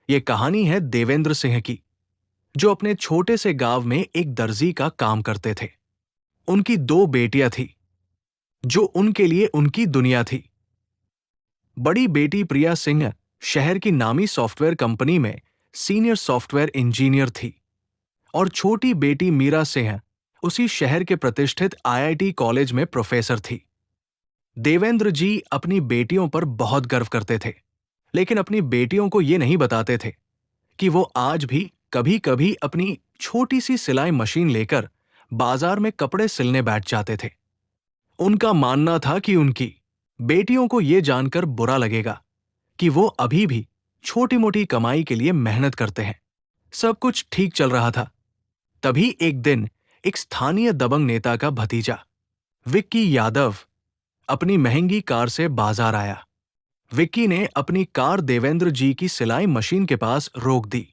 ये कहानी है देवेंद्र सिंह की, जो अपने छोटे से गांव में एक दर्जी का काम करते थे। उनकी दो बेटियां थी, जो उनके लिए उनकी दुनिया थी। बड़ी बेटी प्रिया सिंह शहर की नामी सॉफ्टवेयर कंपनी में सीनियर सॉफ्टवेयर इंजीनियर थी और छोटी बेटी मीरा सिंह उसी शहर के प्रतिष्ठित आईआईटी कॉलेज में प्रोफेसर थी। देवेंद्र जी अपनी बेटियों पर बहुत गर्व करते थे, लेकिन अपनी बेटियों को ये नहीं बताते थे कि वो आज भी कभी कभी अपनी छोटी सी सिलाई मशीन लेकर बाजार में कपड़े सिलने बैठ जाते थे। उनका मानना था कि उनकी बेटियों को ये जानकर बुरा लगेगा कि वो अभी भी छोटी मोटी कमाई के लिए मेहनत करते हैं। सब कुछ ठीक चल रहा था। तभी एक दिन एक स्थानीय दबंग नेता का भतीजा विक्की यादव अपनी महंगी कार से बाजार आया। विक्की ने अपनी कार देवेंद्र जी की सिलाई मशीन के पास रोक दी।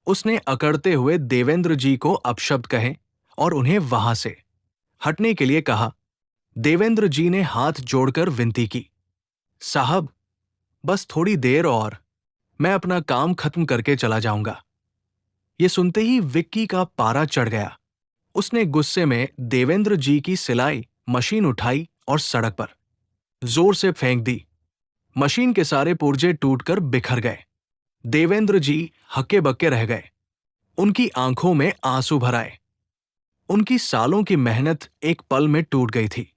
उसने अकड़ते हुए देवेंद्र जी को अपशब्द कहे और उन्हें वहां से हटने के लिए कहा। देवेंद्र जी ने हाथ जोड़कर विनती की, साहब, बस थोड़ी देर और मैं अपना काम खत्म करके चला जाऊंगा। ये सुनते ही विक्की का पारा चढ़ गया। उसने गुस्से में देवेंद्र जी की सिलाई मशीन उठाई और सड़क पर जोर से फेंक दी। मशीन के सारे पुर्जे टूटकर बिखर गए। देवेंद्र जी हक्के बक्के रह गए। उनकी आंखों में आंसू भर आए। उनकी सालों की मेहनत एक पल में टूट गई थी।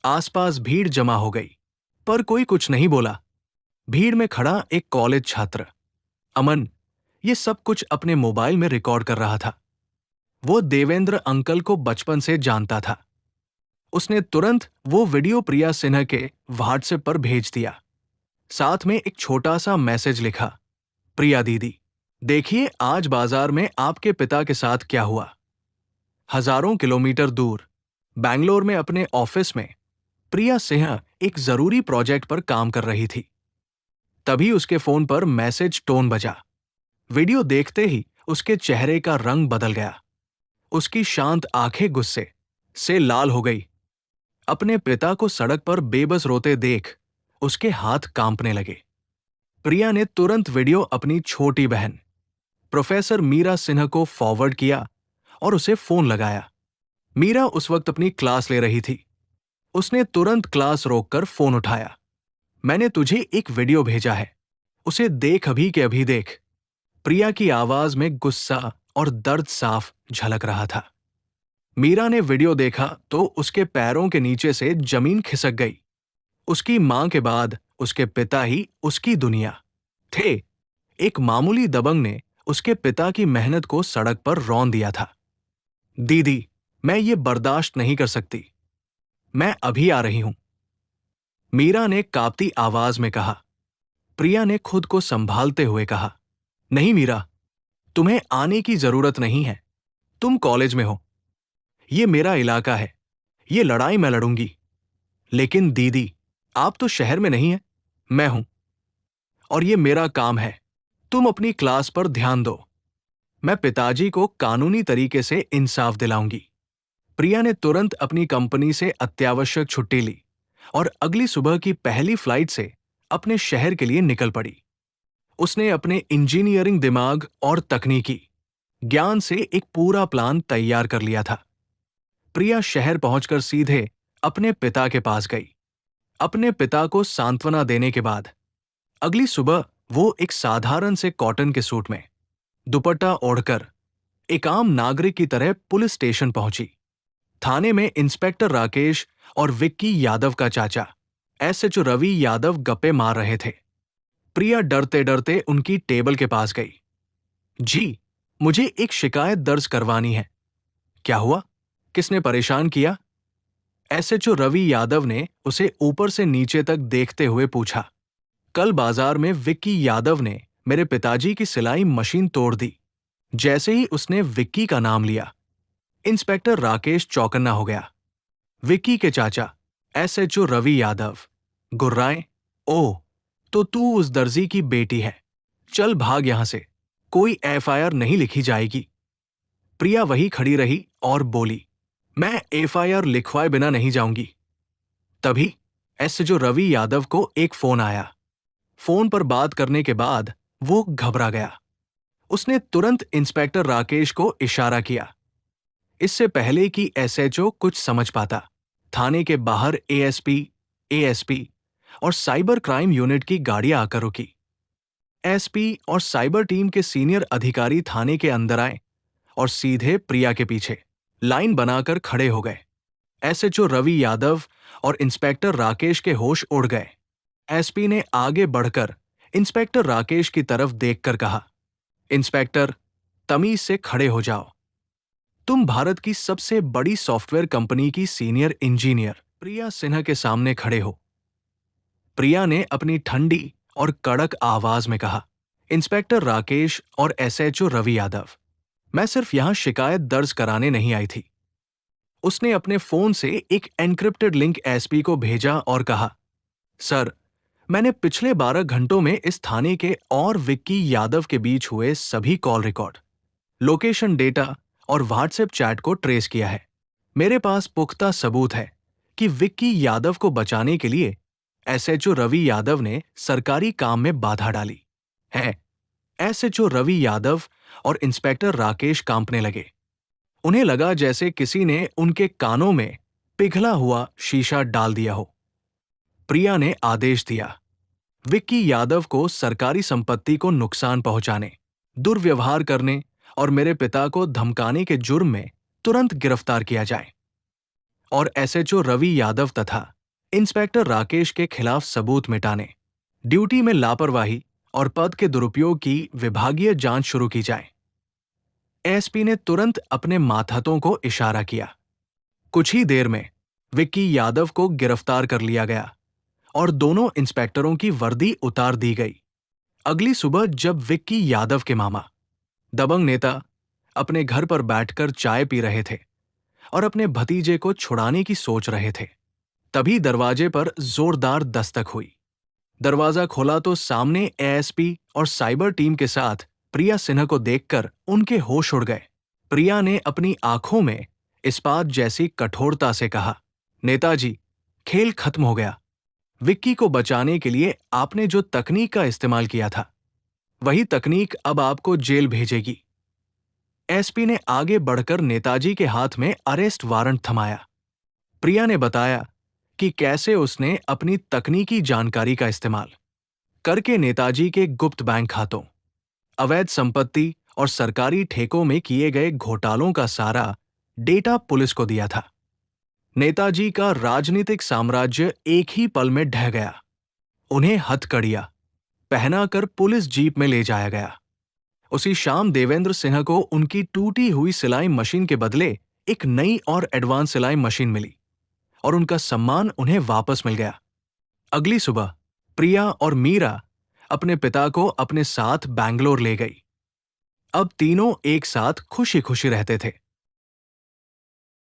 आसपास भीड़ जमा हो गई, पर कोई कुछ नहीं बोला। भीड़ में खड़ा एक कॉलेज छात्र अमन ये सब कुछ अपने मोबाइल में रिकॉर्ड कर रहा था। वो देवेंद्र अंकल को बचपन से जानता था। उसने तुरंत वो वीडियो प्रिया सिन्हा के व्हाट्सएप पर भेज दिया। साथ में एक छोटा सा मैसेज लिखा, प्रिया दीदी, देखिए आज बाजार में आपके पिता के साथ क्या हुआ। हजारों किलोमीटर दूर बैंगलोर में अपने ऑफिस में प्रिया सिंह एक जरूरी प्रोजेक्ट पर काम कर रही थी। तभी उसके फोन पर मैसेज टोन बजा। वीडियो देखते ही उसके चेहरे का रंग बदल गया। उसकी शांत आंखें गुस्से से लाल हो गई। अपने पिता को सड़क पर बेबस रोते देख उसके हाथ कांपने लगे। प्रिया ने तुरंत वीडियो अपनी छोटी बहन प्रोफेसर मीरा सिन्हा को फॉरवर्ड किया और उसे फोन लगाया। मीरा उस वक्त अपनी क्लास ले रही थी। उसने तुरंत क्लास रोककर फोन उठाया। मैंने तुझे एक वीडियो भेजा है, उसे देख अभी के अभी देख। प्रिया की आवाज में गुस्सा और दर्द साफ झलक रहा था। मीरा ने वीडियो देखा तो उसके पैरों के नीचे से जमीन खिसक गई। उसकी मां के बाद उसके पिता ही उसकी दुनिया थे। एक मामूली दबंग ने उसके पिता की मेहनत को सड़क पर रौंद दिया था। दीदी, मैं ये बर्दाश्त नहीं कर सकती। मैं अभी आ रही हूं, मीरा ने कांपती आवाज में कहा। प्रिया ने खुद को संभालते हुए कहा, नहीं मीरा, तुम्हें आने की जरूरत नहीं है। तुम कॉलेज में हो। ये मेरा इलाका है। ये लड़ाई मैं लड़ूंगी। लेकिन दीदी, आप तो शहर में नहीं है, मैं हूं। और ये मेरा काम है। तुम अपनी क्लास पर ध्यान दो। मैं पिताजी को कानूनी तरीके से इंसाफ दिलाऊंगी। प्रिया ने तुरंत अपनी कंपनी से अत्यावश्यक छुट्टी ली और अगली सुबह की पहली फ्लाइट से अपने शहर के लिए निकल पड़ी। उसने अपने इंजीनियरिंग दिमाग और तकनीकी ज्ञान से एक पूरा प्लान तैयार कर लिया था। प्रिया शहर पहुंचकर सीधे अपने पिता के पास गई। अपने पिता को सांत्वना देने के बाद अगली सुबह वो एक साधारण से कॉटन के सूट में दुपट्टा ओढ़कर एक आम नागरिक की तरह पुलिस स्टेशन पहुंची। थाने में इंस्पेक्टर राकेश और विक्की यादव का चाचा एसएचओ रवि यादव गप्पे मार रहे थे। प्रिया डरते डरते उनकी टेबल के पास गई। जी, मुझे एक शिकायत दर्ज करवानी है। क्या हुआ? किसने परेशान किया? एसएचओ रवि यादव ने उसे ऊपर से नीचे तक देखते हुए पूछा। कल बाजार में विक्की यादव ने मेरे पिताजी की सिलाई मशीन तोड़ दी। जैसे ही उसने विक्की का नाम लिया, इंस्पेक्टर राकेश चौकन्ना हो गया। विक्की के चाचा एसएचओ रवि यादव गुर्राए, ओह, तो तू उस दर्जी की बेटी है। चल भाग यहां से, कोई एफआईआर नहीं लिखी जाएगी। प्रिया वही खड़ी रही और बोली, मैं एफआईआर लिखवाए बिना नहीं जाऊंगी। तभी एसएचओ रवि यादव को एक फोन आया। फोन पर बात करने के बाद वो घबरा गया। उसने तुरंत इंस्पेक्टर राकेश को इशारा किया। इससे पहले कि एसएचओ कुछ समझ पाता, थाने के बाहर एएसपी, एएसपी और साइबर क्राइम यूनिट की गाड़ियां आकर रुकी। एसपी और साइबर टीम के सीनियर अधिकारी थाने के अंदर आए और सीधे प्रिया के पीछे लाइन बनाकर खड़े हो गए। एसएचओ रवि यादव और इंस्पेक्टर राकेश के होश उड़ गए। एसपी ने आगे बढ़कर इंस्पेक्टर राकेश की तरफ देखकर कहा, इंस्पेक्टर, तमीज से खड़े हो जाओ। तुम भारत की सबसे बड़ी सॉफ्टवेयर कंपनी की सीनियर इंजीनियर प्रिया सिन्हा के सामने खड़े हो। प्रिया ने अपनी ठंडी और कड़क आवाज में कहा, इंस्पेक्टर राकेश और एसएचओ रवि यादव, मैं सिर्फ यहां शिकायत दर्ज कराने नहीं आई थी। उसने अपने फोन से एक एन्क्रिप्टेड लिंक एसपी को भेजा और कहा, सर, मैंने पिछले 12 घंटों में इस थाने के और विक्की यादव के बीच हुए सभी कॉल रिकॉर्ड, लोकेशन डेटा और व्हाट्सएप चैट को ट्रेस किया है। मेरे पास पुख्ता सबूत है कि विक्की यादव को बचाने के लिए एसएचओ रवि यादव ने सरकारी काम में बाधा डाली है। एसएचओ रवि यादव और इंस्पेक्टर राकेश कांपने लगे। उन्हें लगा जैसे किसी ने उनके कानों में पिघला हुआ शीशा डाल दिया हो। प्रिया ने आदेश दिया, विक्की यादव को सरकारी संपत्ति को नुकसान पहुंचाने, दुर्व्यवहार करने और मेरे पिता को धमकाने के जुर्म में तुरंत गिरफ्तार किया जाए और एसएचओ रवि यादव तथा इंस्पेक्टर राकेश के खिलाफ सबूत मिटाने, ड्यूटी में लापरवाही और पद के दुरुपयोग की विभागीय जांच शुरू की जाए। एसपी ने तुरंत अपने मातहतों को इशारा किया। कुछ ही देर में विक्की यादव को गिरफ्तार कर लिया गया और दोनों इंस्पेक्टरों की वर्दी उतार दी गई। अगली सुबह जब विक्की यादव के मामा, दबंग नेता, अपने घर पर बैठकर चाय पी रहे थे और अपने भतीजे को छुड़ाने की सोच रहे थे, तभी दरवाजे पर जोरदार दस्तक हुई। दरवाजा खोला तो सामने एएसपी और साइबर टीम के साथ प्रिया सिन्हा को देखकर उनके होश उड़ गए। प्रिया ने अपनी आंखों में इस्पात जैसी कठोरता से कहा, नेताजी, खेल खत्म हो गया। विक्की को बचाने के लिए आपने जो तकनीक का इस्तेमाल किया था, वही तकनीक अब आपको जेल भेजेगी। एसपी ने आगे बढ़कर नेताजी के हाथ में अरेस्ट वारंट थमाया। प्रिया ने बताया कि कैसे उसने अपनी तकनीकी जानकारी का इस्तेमाल करके नेताजी के गुप्त बैंक खातों, अवैध संपत्ति और सरकारी ठेकों में किए गए घोटालों का सारा डेटा पुलिस को दिया था। नेताजी का राजनीतिक साम्राज्य एक ही पल में ढह गया। उन्हें हथकड़ियां पहनाकर पुलिस जीप में ले जाया गया। उसी शाम देवेंद्र सिन्हा को उनकी टूटी हुई सिलाई मशीन के बदले एक नई और एडवांस सिलाई मशीन मिली और उनका सम्मान उन्हें वापस मिल गया। अगली सुबह प्रिया और मीरा अपने पिता को अपने साथ बैंगलोर ले गई। अब तीनों एक साथ खुशी खुशी रहते थे।